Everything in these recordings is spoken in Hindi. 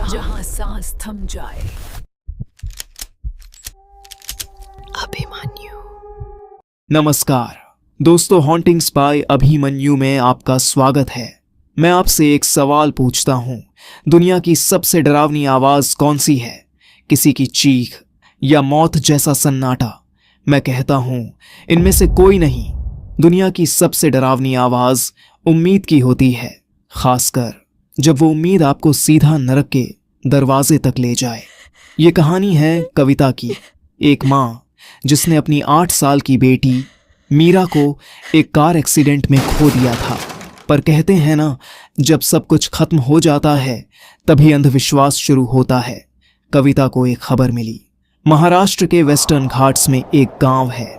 जहां सांस थम जाए। अभिमन्यु। नमस्कार दोस्तों, हॉन्टिंग्स बाय अभिमन्यु में आपका स्वागत है। मैं आपसे एक सवाल पूछता हूं, दुनिया की सबसे डरावनी आवाज कौन सी है? किसी की चीख या मौत जैसा सन्नाटा? मैं कहता हूं इनमें से कोई नहीं। दुनिया की सबसे डरावनी आवाज उम्मीद की होती है, खासकर जब वो उम्मीद आपको सीधा नरक के दरवाजे तक ले जाए। ये कहानी है कविता की, एक माँ जिसने अपनी 8 साल की बेटी मीरा को एक कार एक्सीडेंट में खो दिया था। पर कहते हैं ना, जब सब कुछ खत्म हो जाता है तभी अंधविश्वास शुरू होता है। कविता को एक खबर मिली। महाराष्ट्र के वेस्टर्न घाट्स में एक गांव है,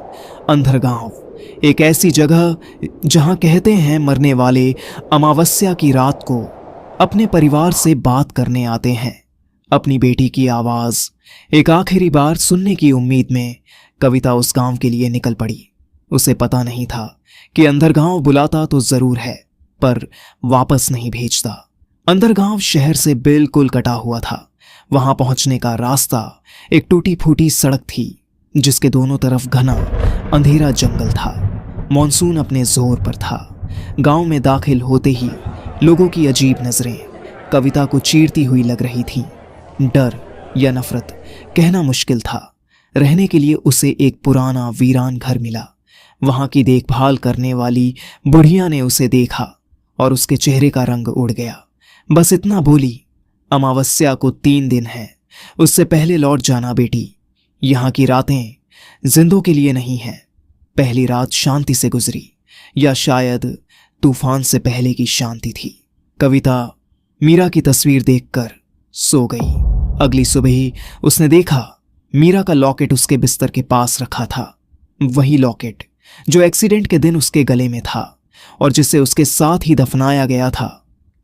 अंधर गांव। एक ऐसी जगह जहां कहते हैं मरने वाले अमावस्या की रात को अपने परिवार से बात करने आते हैं। अपनी बेटी की आवाज एक आखिरी बार सुनने की उम्मीद में कविता उस गांव के लिए निकल पड़ी। उसे पता नहीं था कि अंदरगांव बुलाता तो जरूर है, पर वापस नहीं भेजता। अंदरगांव शहर से बिल्कुल कटा हुआ था। वहां पहुंचने का रास्ता एक टूटी फूटी सड़क थी, जिसके दोनों तरफ घना अंधेरा जंगल था। मॉनसून अपने जोर पर था। गांव में दाखिल होते ही लोगों की अजीब नजरें कविता को चीरती हुई लग रही थीं। डर या नफरत कहना मुश्किल था। रहने के लिए उसे एक पुराना वीरान घर मिला। वहां की देखभाल करने वाली बुढ़िया ने उसे देखा और उसके चेहरे का रंग उड़ गया। बस इतना बोली, अमावस्या को 3 दिन है, उससे पहले लौट जाना बेटी। यहाँ की रातें जिंदों के लिए नहीं है। पहली रात शांति से गुजरी, या शायद तूफान से पहले की शांति थी। कविता मीरा की तस्वीर देखकर सो गई। अगली सुबह ही उसने देखा मीरा का लॉकेट उसके बिस्तर के पास रखा था। वही लॉकेट जो एक्सीडेंट के दिन उसके गले में था और जिसे उसके साथ ही दफनाया गया था।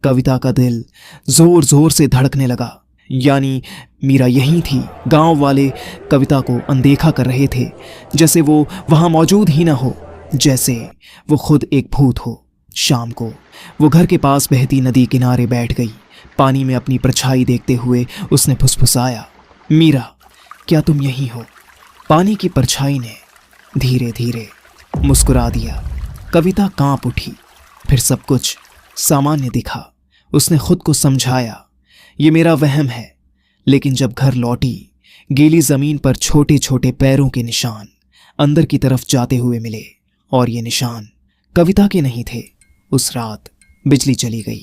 कविता का दिल जोर जोर से धड़कने लगा। यानी मीरा यहीं थी। गांव वाले कविता को अनदेखा कर रहे थे, जैसे वो वहां मौजूद ही ना हो, जैसे वो खुद एक भूत हो। शाम को वो घर के पास बहती नदी किनारे बैठ गई। पानी में अपनी परछाई देखते हुए उसने फुसफुसाया, मीरा क्या तुम यहीं हो? पानी की परछाई ने धीरे धीरे मुस्कुरा दिया। कविता कांप उठी। फिर सब कुछ सामान्य दिखा। उसने खुद को समझाया, ये मेरा वहम है। लेकिन जब घर लौटी, गीली जमीन पर छोटे छोटे पैरों के निशान अंदर की तरफ जाते हुए मिले, और ये निशान कविता के नहीं थे। उस रात बिजली चली गई।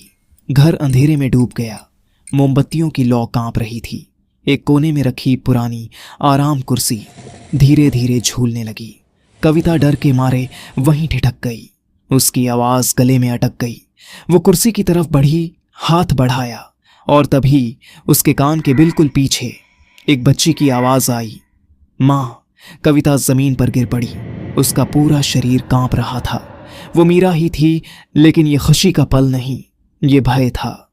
घर अंधेरे में डूब गया। मोमबत्तियों की लौ कांप रही थी। एक कोने में रखी पुरानी आराम कुर्सी धीरे धीरे झूलने लगी। कविता डर के मारे वहीं ठिठक गई। उसकी आवाज गले में अटक गई। वो कुर्सी की तरफ बढ़ी, हाथ बढ़ाया, और तभी उसके कान के बिल्कुल पीछे एक बच्ची की आवाज आई, माँ। कविता जमीन पर गिर पड़ी। उसका पूरा शरीर कांप रहा था। वो मीरा ही थी, लेकिन ये खुशी का पल नहीं, ये भय था।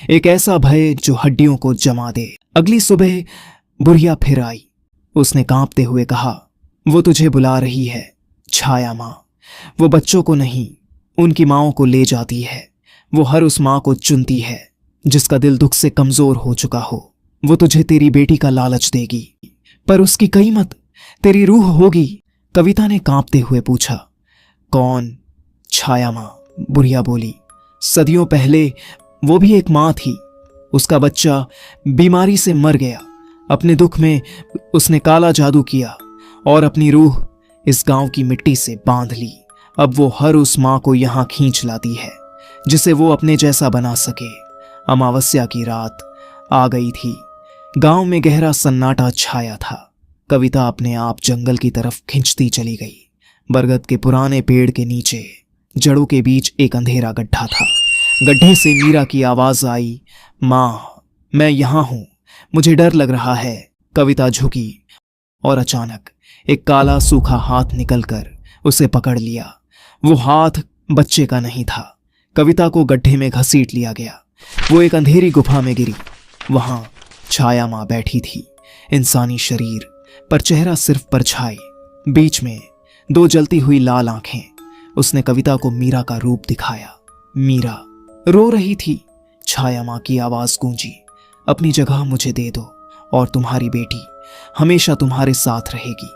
एक ऐसा भय जो हड्डियों को जमा दे। अगली सुबह बुढ़िया फिर आई। उसने कांपते हुए कहा, वो तुझे बुला रही है, छाया माँ। वो बच्चों को नहीं, उनकी माँओं को ले जाती है। वो हर उस माँ को चुनती है जिसका दिल दुख से कमजोर हो चुका हो। वो तुझे तेरी बेटी का लालच देगी, पर उसकी कीमत तेरी रूह होगी। कविता ने कांपते हुए पूछा, कौन? छाया माँ, बुढ़िया बोली। सदियों पहले वो भी एक माँ थी। उसका बच्चा बीमारी से मर गया। अपने दुख में उसने काला जादू किया और अपनी रूह इस गांव की मिट्टी से बांध ली। अब वो हर उस माँ को यहां खींच लाती है जिसे वो अपने जैसा बना सके। अमावस्या की रात आ गई थी। गांव में गहरा सन्नाटा छाया था। कविता अपने आप जंगल की तरफ खिंचती चली गई। बरगद के पुराने पेड़ के नीचे जड़ों के बीच एक अंधेरा गड्ढा था। गड्ढे से मीरा की आवाज आई, माँ मैं यहां हूं, मुझे डर लग रहा है। कविता झुकी और अचानक एक काला सूखा हाथ निकलकर उसे पकड़ लिया। वो हाथ बच्चे का नहीं था। कविता को गड्ढे में घसीट लिया गया। वो एक अंधेरी गुफा में गिरी। वहां छाया माँ बैठी थी, इंसानी शरीर पर चेहरा सिर्फ परछाई, बीच में 2 जलती हुई लाल आंखें। उसने कविता को मीरा का रूप दिखाया। मीरा रो रही थी। छाया माँ की आवाज गूंजी, अपनी जगह मुझे दे दो और तुम्हारी बेटी हमेशा तुम्हारे साथ रहेगी।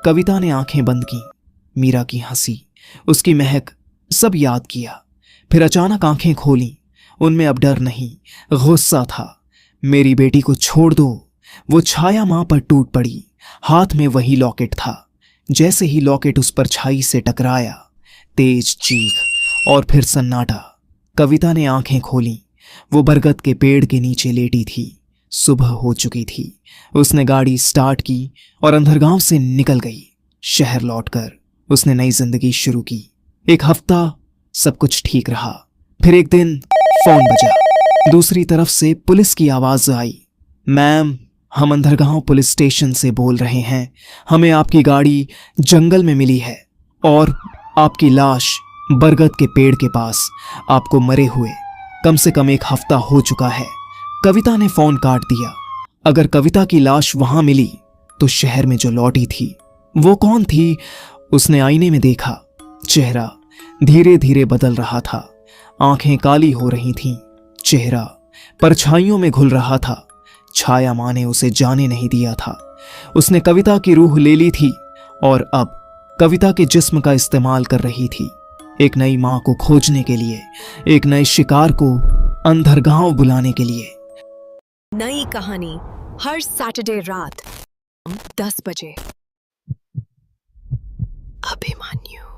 कविता ने आंखें बंद की। मीरा की हंसी, उसकी महक, सब याद किया। फिर अचानक आंखें खोली। उनमें अब डर नहीं, गुस्सा था। मेरी बेटी को छोड़ दो। वो छाया मां पर टूट पड़ी। हाथ में वही लॉकेट था। जैसे ही लॉकेट उस पर छाई से टकराया, तेज चीख और फिर सन्नाटा। कविता ने आंखें खोली। वो बरगद के पेड़ के नीचे लेटी थी। सुबह हो चुकी थी। उसने गाड़ी स्टार्ट की और अंधरगांव से निकल गई। शहर लौटकर उसने नई जिंदगी शुरू की। एक हफ्ता सब कुछ ठीक रहा। फिर एक दिन फोन बजा। दूसरी तरफ से पुलिस की आवाज आई। मैम, हम अंधरगांव पुलिस स्टेशन से बोल रहे हैं। हमें आपकी गाड़ी जंगल में मिली है और आपकी लाश बरगद के पेड़ के पास, आपको मरे हुए कम से कम एक हफ्ता हो चुका है। कविता ने फोन काट दिया। अगर कविता की लाश वहां मिली तो शहर में जो लौटी थी वो कौन थी? उसने आईने में देखा। चेहरा धीरे धीरे बदल रहा था। आंखें काली हो रही थीं। चेहरा परछाइयों में घुल रहा था। छाया मां ने उसे जाने नहीं दिया था। उसने कविता की रूह ले ली थी और अब कविता के जिस्म का इस्तेमाल कर रही थी। एक नई मां को खोजने के लिए, एक नए शिकार को अंधरगांव बुलाने के लिए। नई कहानी हर सैटरडे रात 10 बजे। अभिमन्यु।